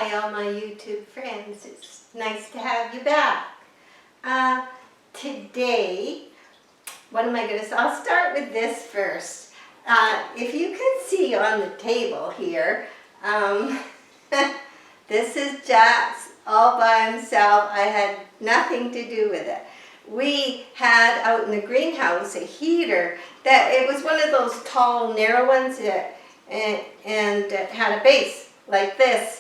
Hi all my YouTube friends, it's nice to have you back. Today, what am I going to say? I'll start with this first. If you can see on the table here, this is Jack's all by himself. I had nothing to do with it. We had out in the greenhouse a heater that it was one of those tall, narrow ones that, and it had a base like this.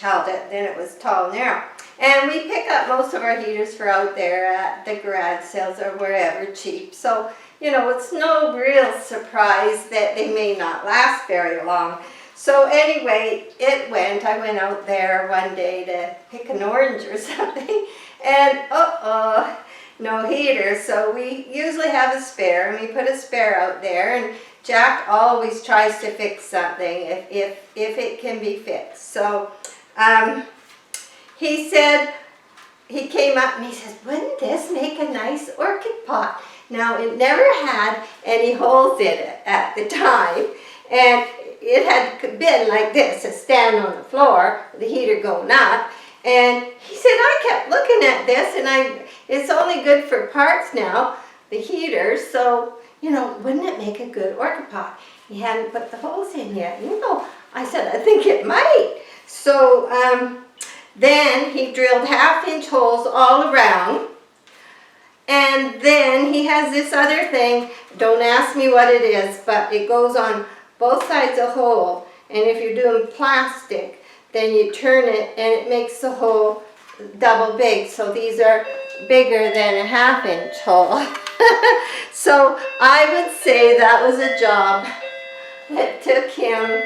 Held it, then it was tall and narrow. And we pick up most of our heaters for out there at the garage sales or wherever cheap. So, you know, it's no real surprise that they may not last very long. So anyway, I went out there one day to pick an orange or something, and no heater. So we usually have a spare, and we put a spare out there, and Jack always tries to fix something if it can be fixed. So he said, he came up and he says, wouldn't this make a nice orchid pot? Now, it never had any holes in it at the time, and it had been like this, a stand on the floor, the heater going up, and he said, I kept looking at this, and it's only good for parts now, the heater, so, you know, wouldn't it make a good orchid pot? He hadn't put the holes in yet. You know, I said, I think it might. So then he drilled 1/2-inch holes all around, and then he has this other thing, don't ask me what it is, but it goes on both sides of the hole, and if you're doing plastic, then you turn it and it makes the hole double big. So these are bigger than a 1/2-inch hole. So I would say that was a job that took him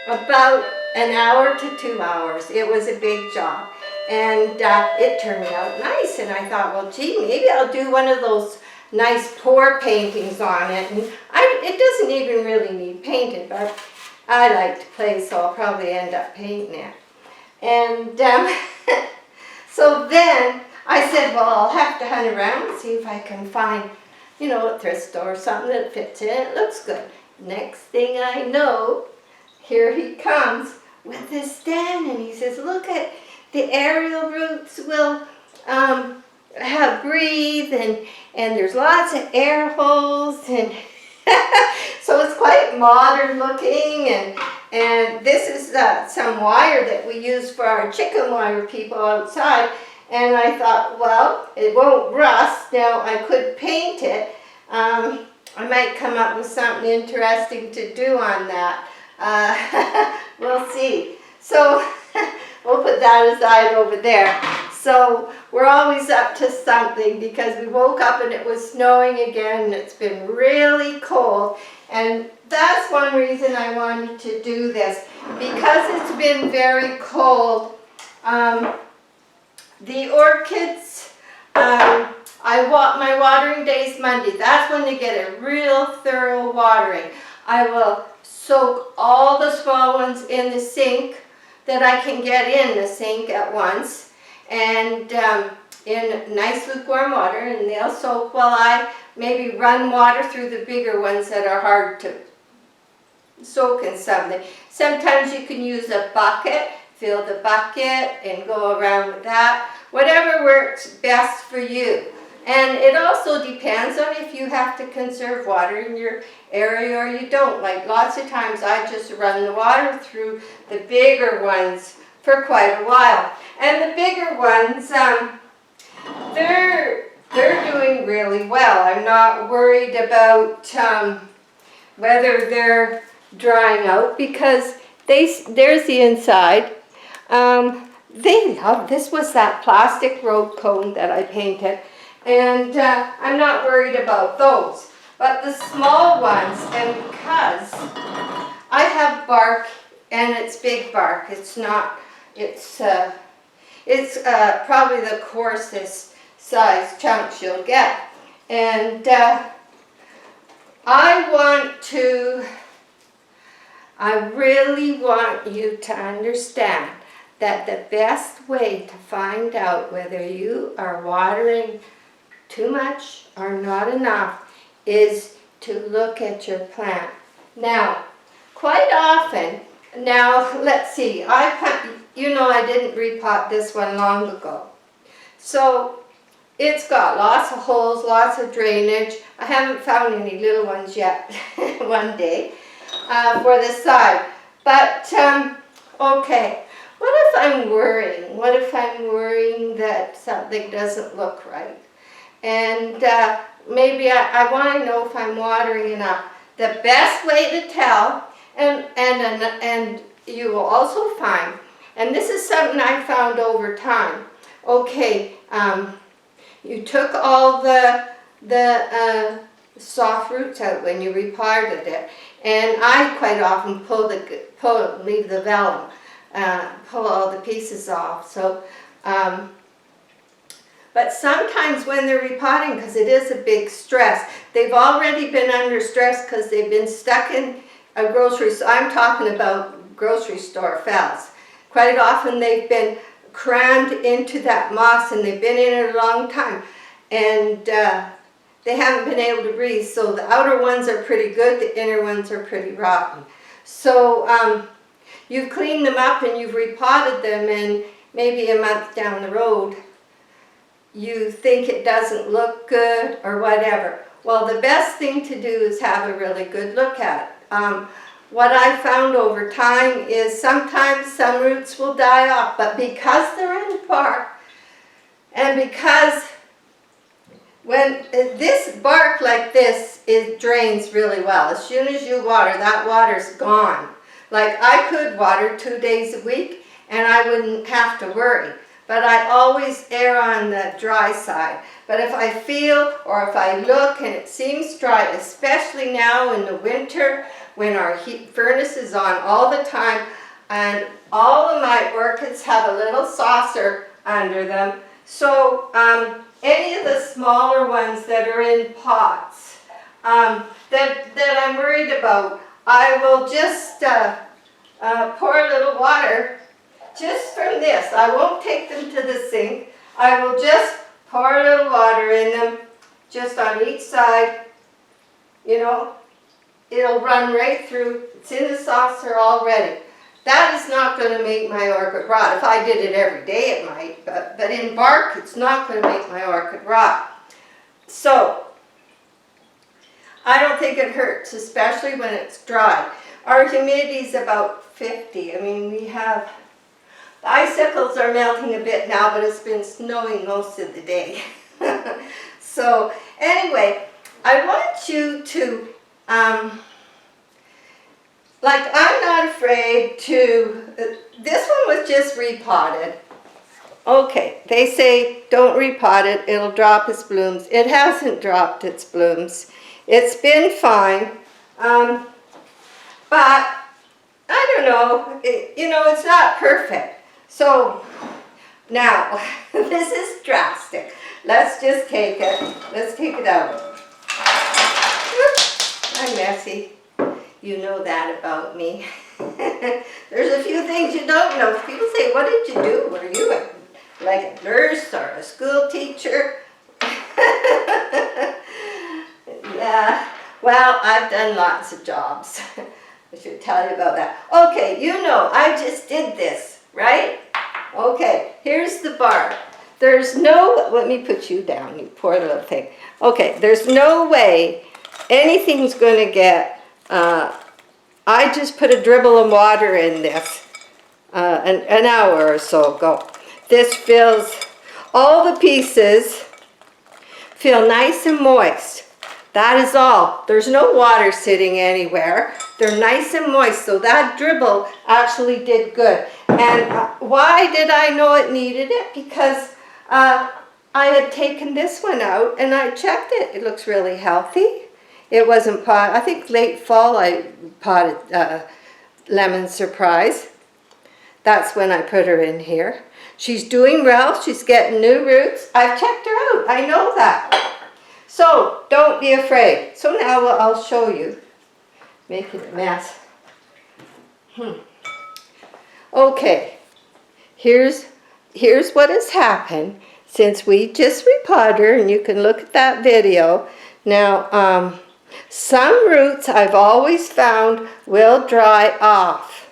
about an hour to 2 hours. It was a big job, and it turned out nice, and I thought, well gee, maybe I'll do one of those nice pour paintings on it, and it doesn't even really need painted, but I like to play, so I'll probably end up painting it. And so then I said, well, I'll have to hunt around and see if I can find, you know, a thrift store or something that fits in. It looks good. Next thing I know, here he comes with this stand, and he says, look at the aerial roots will have breathe, and there's lots of air holes, and so it's quite modern looking, and this is some wire that we use for our chicken wire people outside, and I thought, well, it won't rust. Now I could paint it. I might come up with something interesting to do on that. We'll see. So we'll put that aside over there. So we're always up to something, because we woke up and it was snowing again, and it's been really cold, and that's one reason I wanted to do this, because it's been very cold. The orchids, my watering day is Monday. That's when they get a real thorough watering. I will soak all the small ones in the sink that I can get in the sink at once, and in nice lukewarm water, and they'll soak while I maybe run water through the bigger ones that are hard to soak in something. Sometimes you can use a bucket, fill the bucket and go around with that. Whatever works best for you. And it also depends on if you have to conserve water in your area or you don't. Like lots of times I just run the water through the bigger ones for quite a while. And the bigger ones, they're doing really well. I'm not worried about whether they're drying out, because there's the inside. They love, this was that plastic road cone that I painted, and I'm not worried about those. But the small ones, and because I have bark, and it's big bark, it's not, it's probably the coarsest size chunks you'll get. And I really want you to understand that the best way to find out whether you are watering too much or not enough is to look at your plant. Now, quite often Now, let's see. You know, I didn't repot this one long ago. So, it's got lots of holes, lots of drainage. I haven't found any little ones yet, one day, for the side. But, okay. What if I'm worrying? What if I'm worrying that something doesn't look right? And maybe I want to know if I'm watering enough. The best way to tell, and you will also find, and this is something I found over time. Okay, you took all the soft roots out when you repotted it, and I quite often leave the vellum, pull all the pieces off. So, but sometimes when they're repotting, because it is a big stress, they've already been under stress because they've been stuck in a grocery store. I'm talking about grocery store phals. Quite often they've been crammed into that moss and they've been in it a long time. And they haven't been able to breathe. So the outer ones are pretty good, the inner ones are pretty rotten. So you've cleaned them up and you've repotted them, and maybe a month down the road you think it doesn't look good or whatever. Well, the best thing to do is have a really good look at it. What I found over time is sometimes some roots will die off, but because they're in bark, and because when this bark like this, it drains really well. As soon as you water, that water's gone. Like I could water 2 days a week and I wouldn't have to worry. But I always err on the dry side. But if I feel or if I look and it seems dry, especially now in the winter when our heat furnace is on all the time, and all of my orchids have a little saucer under them. So any of the smaller ones that are in pots that I'm worried about, I will just pour a little water just from this. I won't take them to the sink. I will just pour a little water in them, just on each side. You know, it'll run right through. It's in the saucer already. That is not going to make my orchid rot. If I did it every day, it might. But in bark, it's not going to make my orchid rot. So, I don't think it hurts, especially when it's dry. Our humidity is about 50. I mean, we have... The icicles are melting a bit now, but it's been snowing most of the day. So anyway, I want you to, like I'm not afraid to, this one was just repotted. Okay, they say don't repot it, it'll drop its blooms. It hasn't dropped its blooms. It's been fine, but I don't know, it's not perfect. So, now, this is drastic. Let's just take it. Let's take it out. I'm messy. You know that about me. There's a few things you don't know. People say, what did you do? Were you like a nurse or a school teacher? Yeah, well, I've done lots of jobs. I should tell you about that. Okay, I just did this. Right? Okay, here's the bark. There's no, let me put you down, you poor little thing. Okay, there's no way anything's going to get, I just put a dribble of water in this an hour or so ago. This feels, all the pieces feel nice and moist. That is all. There's no water sitting anywhere. They're nice and moist, so that dribble actually did good. And why did I know it needed it? Because I had taken this one out and I checked it. It looks really healthy. It wasn't potted. I think late fall I potted Lemon Surprise. That's when I put her in here. She's doing well. She's getting new roots. I've checked her out. I know that. So don't be afraid. So now I'll show you. Making a mess. Okay, here's what has happened since we just repotted her, and you can look at that video. Now, some roots I've always found will dry off.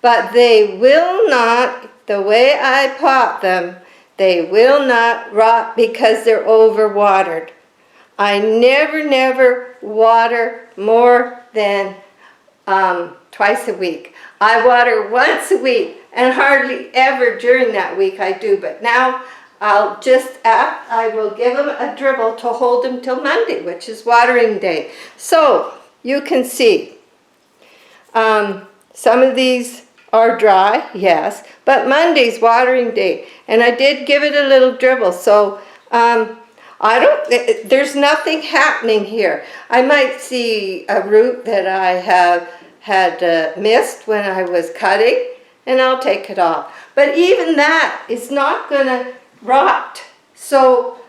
but they will not, the way I pot them, they will not rot because they're overwatered. I never water more than twice a week. I water once a week, and hardly ever during that week I do, but now I will give them a dribble to hold them till Monday, which is watering day. So you can see some of these are dry, yes, but Monday's watering day, and I did give it a little dribble. So there's nothing happening here. I might see a root that I had missed when I was cutting, and I'll take it off. But even that is not going to rot. So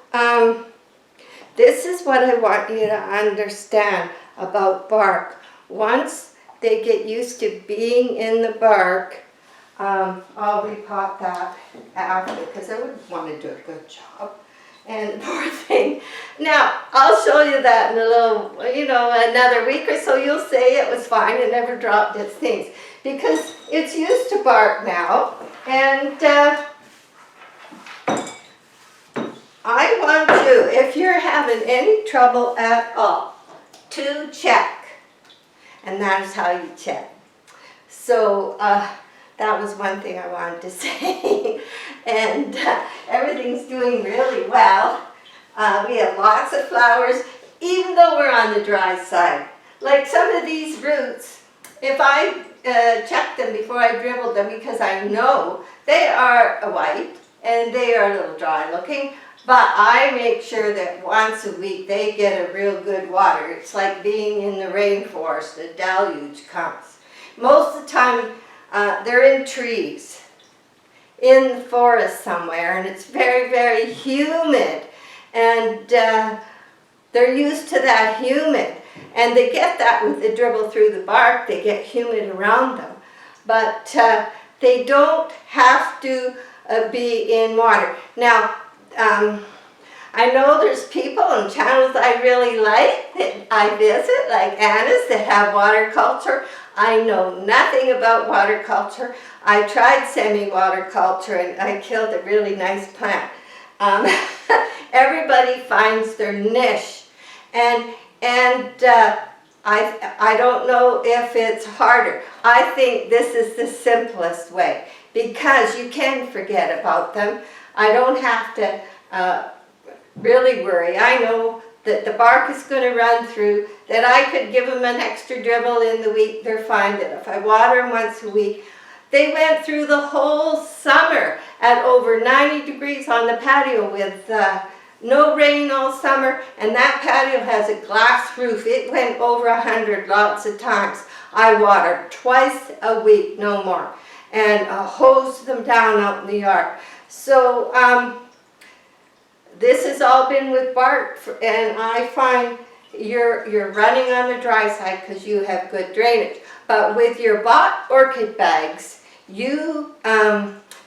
this is what I want you to understand about bark. Once they get used to being in the bark, I'll repot that after because I would want to do a good job. And the poor thing. Now, I'll show you that in a little, another week or so. You'll say it was fine. It never dropped its things. Because it's used to bark now. And I want you, if you're having any trouble at all, to check. And that is how you check. So, that was one thing I wanted to say. And everything's doing really well. We have lots of flowers, even though we're on the dry side. Like some of these roots, if I check them before I dribbled them, because I know they are white and they are a little dry looking, but I make sure that once a week they get a real good water. It's like being in the rainforest, a deluge comes. Most of the time, they're in trees, in the forest somewhere, and it's very humid, and they're used to that humid, and they get that with the dribble through the bark. They get humid around them, but they don't have to be in water. Now, I know there's people and channels I really like that I visit, like Anna's, that have water culture. I know nothing about water culture. I tried semi-water culture and I killed a really nice plant. Everybody finds their niche, and I don't know if it's harder. I think this is the simplest way because you can forget about them. I don't have to really worry. I know that the bark is going to run through, that I could give them an extra dribble in the week, they're fine. That if I water them once a week, they went through the whole summer at over 90 degrees on the patio with no rain all summer, and that patio has a glass roof. It went over 100 lots of times. I watered twice a week, no more, and hosed them down out in the yard. So this has all been with bark, and I find you're running on the dry side because you have good drainage. But with your bought orchid bags, you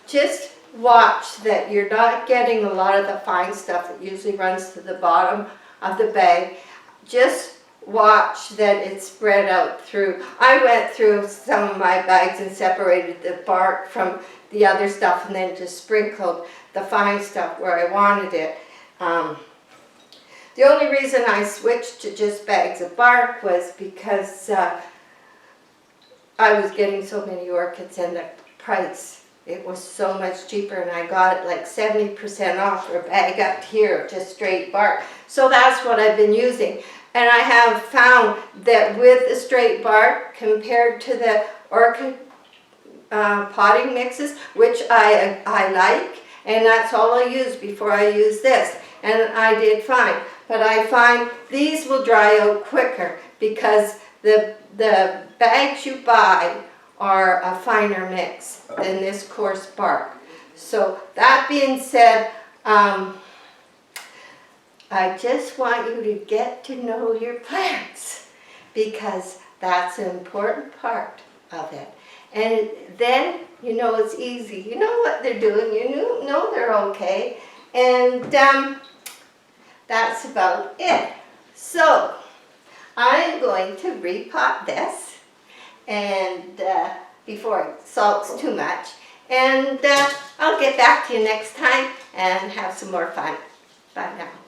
just watch that you're not getting a lot of the fine stuff that usually runs to the bottom of the bag. Just watch that it's spread out through. I went through some of my bags and separated the bark from the other stuff and then just sprinkled the fine stuff where I wanted it. The only reason I switched to just bags of bark was because I was getting so many orchids and the price, it was so much cheaper, and I got it like 70% off for a bag up here of just straight bark. So that's what I've been using. And I have found that with the straight bark compared to the orchid potting mixes, which I like, and that's all I use before I use this, and I did fine. But I find these will dry out quicker because the bags you buy are a finer mix than this coarse bark. So that being said, I just want you to get to know your plants because that's an important part of it. And then, you know, it's easy. You know what they're doing. You know they're okay. And that's about it. So, I'm going to repot this. And before it salts too much. And I'll get back to you next time and have some more fun. Bye now.